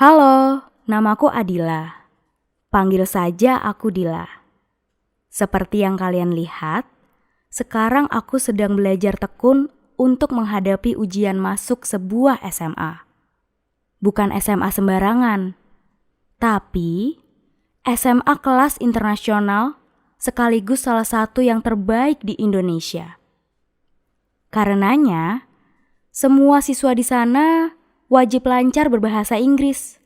Halo, namaku Adila. Panggil saja aku Dila. Seperti yang kalian lihat, sekarang aku sedang belajar tekun untuk menghadapi ujian masuk sebuah SMA. Bukan SMA sembarangan, tapi SMA kelas internasional sekaligus salah satu yang terbaik di Indonesia. Karenanya, semua siswa di sana wajib lancar berbahasa Inggris.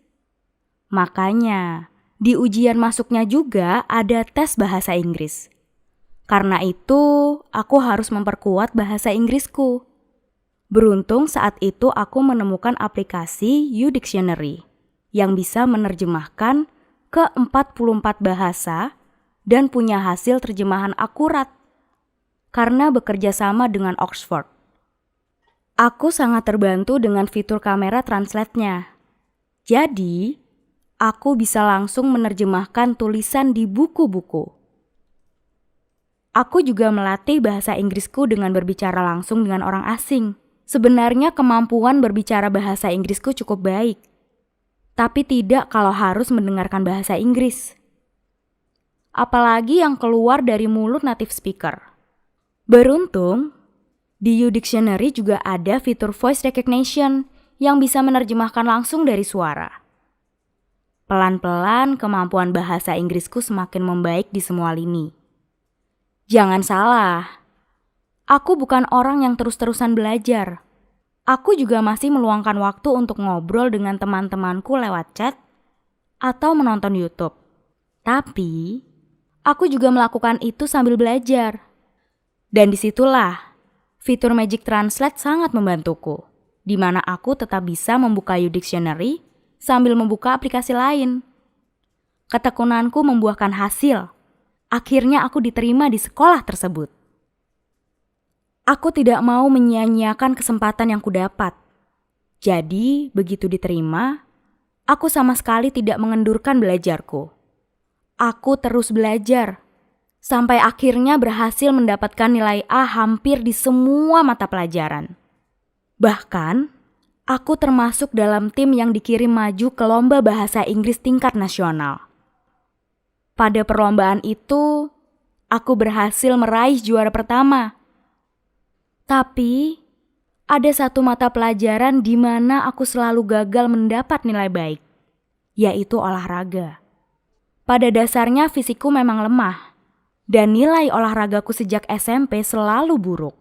Makanya, di ujian masuknya juga ada tes bahasa Inggris. Karena itu, aku harus memperkuat bahasa Inggrisku. Beruntung saat itu aku menemukan aplikasi U-Dictionary yang bisa menerjemahkan ke 44 bahasa dan punya hasil terjemahan akurat karena bekerja sama dengan Oxford. Aku sangat terbantu dengan fitur kamera translate-nya. Jadi, aku bisa langsung menerjemahkan tulisan di buku-buku. Aku juga melatih bahasa Inggrisku dengan berbicara langsung dengan orang asing. Sebenarnya kemampuan berbicara bahasa Inggrisku cukup baik, tapi tidak kalau harus mendengarkan bahasa Inggris. Apalagi yang keluar dari mulut native speaker. Beruntung, di U-Dictionary juga ada fitur voice recognition yang bisa menerjemahkan langsung dari suara. Pelan-pelan kemampuan bahasa Inggrisku semakin membaik di semua lini. Jangan salah, aku bukan orang yang terus-terusan belajar. Aku juga masih meluangkan waktu untuk ngobrol dengan teman-temanku lewat chat atau menonton YouTube. Tapi, aku juga melakukan itu sambil belajar. Dan disitulah fitur Magic Translate sangat membantuku, di mana aku tetap bisa membuka U-Dictionary sambil membuka aplikasi lain. Ketekunanku membuahkan hasil. Akhirnya aku diterima di sekolah tersebut. Aku tidak mau menyia-nyiakan kesempatan yang kudapat. Jadi, begitu diterima, aku sama sekali tidak mengendurkan belajarku. Aku terus belajar, sampai akhirnya berhasil mendapatkan nilai A hampir di semua mata pelajaran. Bahkan, aku termasuk dalam tim yang dikirim maju ke lomba bahasa Inggris tingkat nasional. Pada perlombaan itu, aku berhasil meraih juara pertama. Tapi, ada satu mata pelajaran di mana aku selalu gagal mendapat nilai baik, yaitu olahraga. Pada dasarnya fisikku memang lemah, dan nilai olahragaku sejak SMP selalu buruk.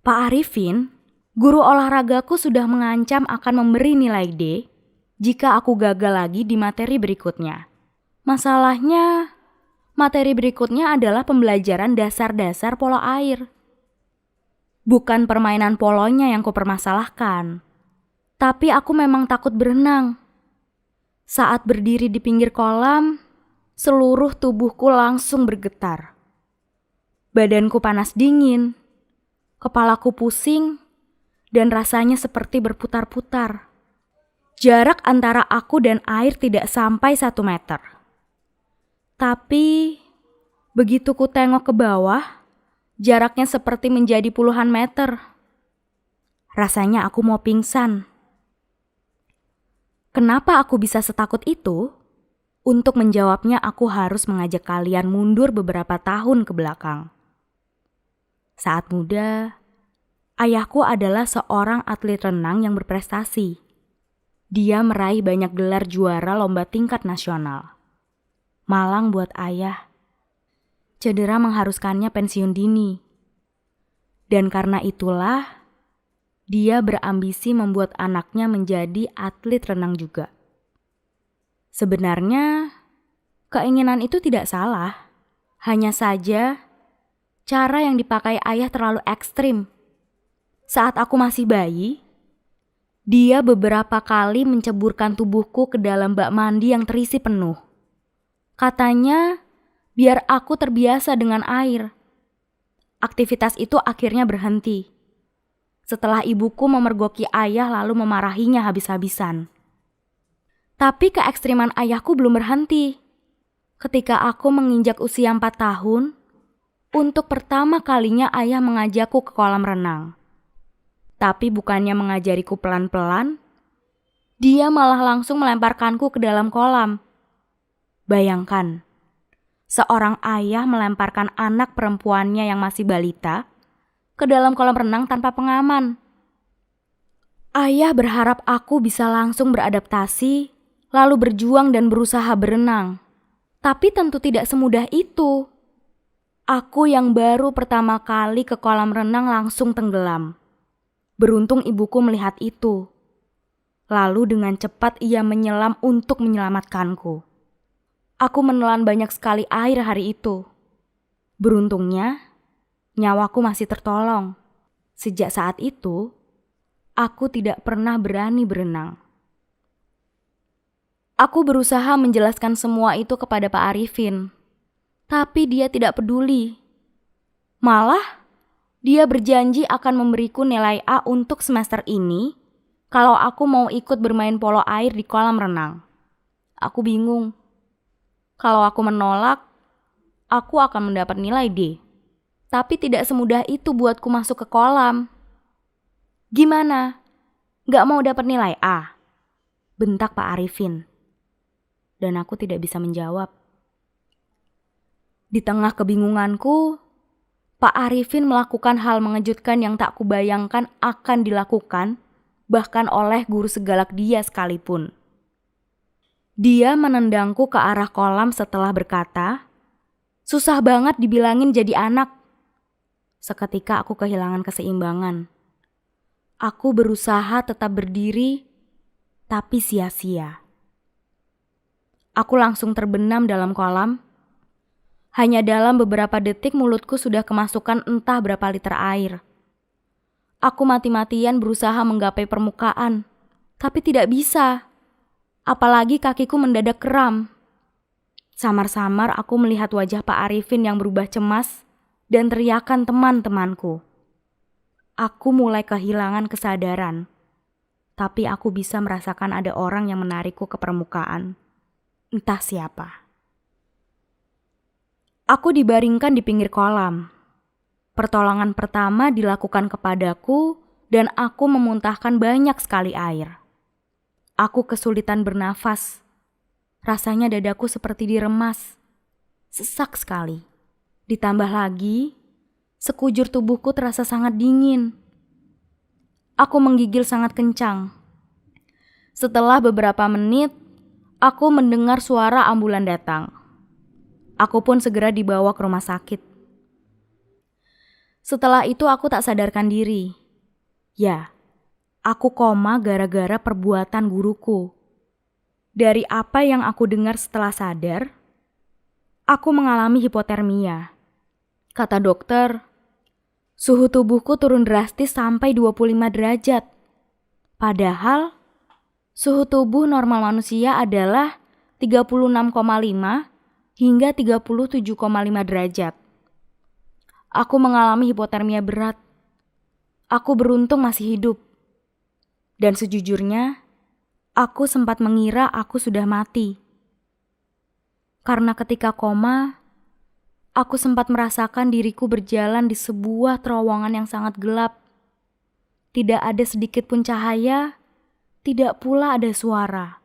Pak Arifin, guru olahragaku sudah mengancam akan memberi nilai D jika aku gagal lagi di materi berikutnya. Masalahnya, materi berikutnya adalah pembelajaran dasar-dasar polo air. Bukan permainan polonya yang kupermasalahkan, tapi aku memang takut berenang. Saat berdiri di pinggir kolam, seluruh tubuhku langsung bergetar. Badanku panas dingin, kepalaku pusing, dan rasanya seperti berputar-putar. Jarak antara aku dan air tidak sampai 1 meter. Tapi, begitu ku tengok ke bawah, jaraknya seperti menjadi puluhan meter. Rasanya aku mau pingsan. Kenapa aku bisa setakut itu? Untuk menjawabnya aku harus mengajak kalian mundur beberapa tahun ke belakang. Saat muda, ayahku adalah seorang atlet renang yang berprestasi. Dia meraih banyak gelar juara lomba tingkat nasional. Malang buat ayah. Cedera mengharuskannya pensiun dini. Dan karena itulah, dia berambisi membuat anaknya menjadi atlet renang juga. Sebenarnya, keinginan itu tidak salah. Hanya saja, cara yang dipakai ayah terlalu ekstrim. Saat aku masih bayi, dia beberapa kali menceburkan tubuhku ke dalam bak mandi yang terisi penuh. Katanya, biar aku terbiasa dengan air. Aktivitas itu akhirnya berhenti. Setelah ibuku memergoki ayah lalu memarahinya habis-habisan. Tapi keekstriman ayahku belum berhenti. Ketika aku menginjak usia 4 tahun, untuk pertama kalinya ayah mengajakku ke kolam renang. Tapi bukannya mengajariku pelan-pelan, Dia malah langsung melemparkanku ke dalam kolam. Bayangkan, seorang ayah melemparkan anak perempuannya yang masih balita ke dalam kolam renang tanpa pengaman. Ayah berharap aku bisa langsung beradaptasi, lalu berjuang dan berusaha berenang. Tapi tentu tidak semudah itu. Aku yang baru pertama kali ke kolam renang langsung tenggelam. Beruntung ibuku melihat itu. Lalu dengan cepat ia menyelam untuk menyelamatkanku. Aku menelan banyak sekali air hari itu. Beruntungnya, nyawaku masih tertolong. Sejak saat itu, aku tidak pernah berani berenang. Aku berusaha menjelaskan semua itu kepada Pak Arifin, tapi dia tidak peduli. Malah, dia berjanji akan memberiku nilai A untuk semester ini kalau aku mau ikut bermain polo air di kolam renang. Aku bingung. Kalau aku menolak, aku akan mendapat nilai D. Tapi tidak semudah itu buatku masuk ke kolam. Gimana? Gak mau dapat nilai A? Bentak Pak Arifin. Dan aku tidak bisa menjawab. Di tengah kebingunganku, Pak Arifin melakukan hal mengejutkan yang tak kubayangkan akan dilakukan, bahkan oleh guru segalak dia sekalipun. Dia menendangku ke arah kolam setelah berkata, "Susah banget dibilangin jadi anak." Seketika aku kehilangan keseimbangan. Aku berusaha tetap berdiri, tapi sia-sia. Aku langsung terbenam dalam kolam. Hanya dalam beberapa detik mulutku sudah kemasukan entah berapa liter air. Aku mati-matian berusaha menggapai permukaan, tapi tidak bisa. Apalagi kakiku mendadak kram. Samar-samar aku melihat wajah Pak Arifin yang berubah cemas dan teriakan teman-temanku. Aku mulai kehilangan kesadaran, tapi aku bisa merasakan ada orang yang menarikku ke permukaan. Entah siapa. Aku dibaringkan di pinggir kolam. Pertolongan pertama dilakukan kepadaku dan aku memuntahkan banyak sekali air. Aku kesulitan bernafas. Rasanya dadaku seperti diremas. Sesak sekali. Ditambah lagi, sekujur tubuhku terasa sangat dingin. Aku menggigil sangat kencang. Setelah beberapa menit, aku mendengar suara ambulan datang. Aku pun segera dibawa ke rumah sakit. Setelah itu aku tak sadarkan diri. Ya, aku koma gara-gara perbuatan guruku. Dari apa yang aku dengar setelah sadar, aku mengalami hipotermia. Kata dokter, suhu tubuhku turun drastis sampai 25 derajat. Padahal, suhu tubuh normal manusia adalah 36,5 hingga 37,5 derajat. Aku mengalami hipotermia berat. Aku beruntung masih hidup. Dan sejujurnya, aku sempat mengira aku sudah mati. Karena ketika koma, aku sempat merasakan diriku berjalan di sebuah terowongan yang sangat gelap. Tidak ada sedikit pun cahaya, tidak pula ada suara.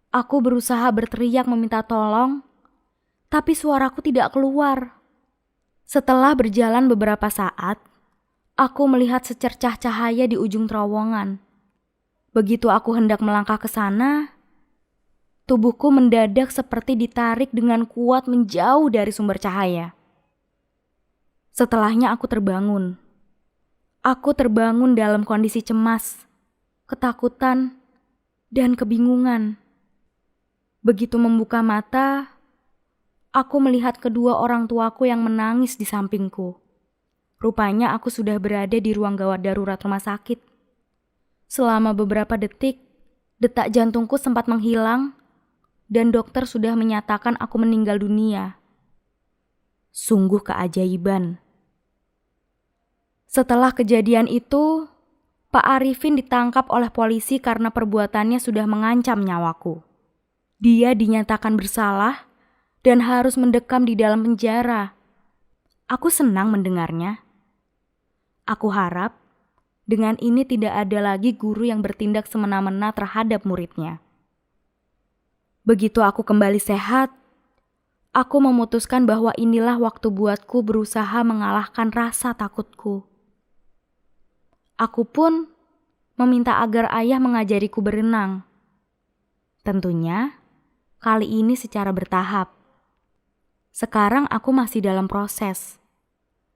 Aku berusaha berteriak meminta tolong, tapi suaraku tidak keluar. Setelah berjalan beberapa saat, aku melihat secercah cahaya di ujung terowongan. Begitu aku hendak melangkah ke sana, tubuhku mendadak seperti ditarik dengan kuat menjauh dari sumber cahaya. Setelahnya aku terbangun. Aku terbangun dalam kondisi cemas, ketakutan, dan kebingungan. Begitu membuka mata, aku melihat kedua orang tuaku yang menangis di sampingku. Rupanya aku sudah berada di ruang gawat darurat rumah sakit. Selama beberapa detik, detak jantungku sempat menghilang dan dokter sudah menyatakan aku meninggal dunia. Sungguh keajaiban. Setelah kejadian itu, Pak Arifin ditangkap oleh polisi karena perbuatannya sudah mengancam nyawaku. Dia dinyatakan bersalah dan harus mendekam di dalam penjara. Aku senang mendengarnya. Aku harap Dengan ini tidak ada lagi guru yang bertindak semena-mena terhadap muridnya. Begitu aku kembali sehat, aku memutuskan bahwa inilah waktu buatku berusaha mengalahkan rasa takutku. Aku pun meminta agar ayah mengajariku berenang. Tentunya, kali ini secara bertahap. Sekarang aku masih dalam proses.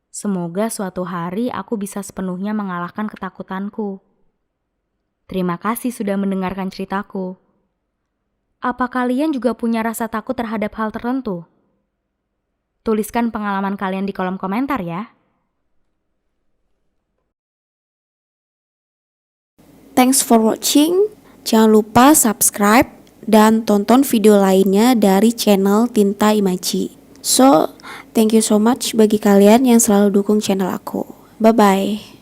Semoga suatu hari aku bisa sepenuhnya mengalahkan ketakutanku. Terima kasih sudah mendengarkan ceritaku. Apa kalian juga punya rasa takut terhadap hal tertentu? Tuliskan pengalaman kalian di kolom komentar ya. Thanks for watching. Jangan lupa subscribe dan tonton video lainnya dari channel Tinta Imaji. So, thank you so much bagi kalian yang selalu dukung channel aku. Bye-bye.